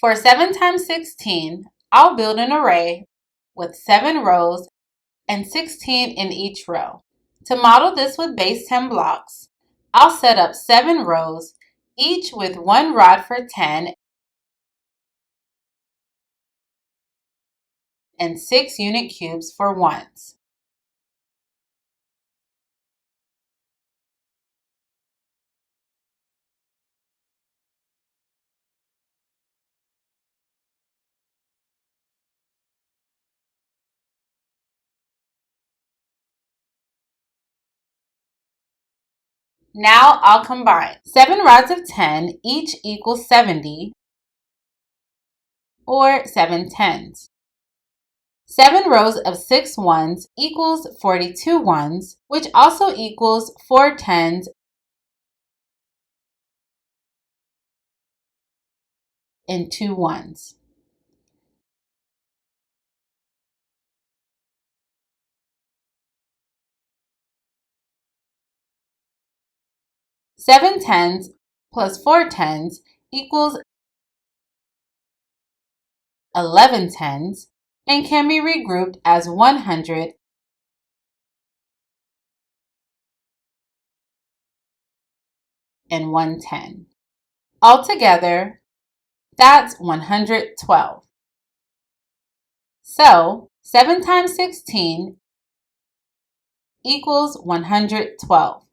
For 7 times 16, I'll build an array with 7 rows and 16 in each row. To model this with base 10 blocks, I'll set up 7 rows, each with 1 rod for 10 and 6 unit cubes for ones. Now I'll combine. 7 rods of 10 each equals 70, or 7 tens. 7 rows of 6 ones equals 42 ones, which also equals 4 tens and 2 ones. Seven tens plus 4 tens equals 11 tens and can be regrouped as 100 and 110. Altogether, that's 112. So 7 times 16 equals 112.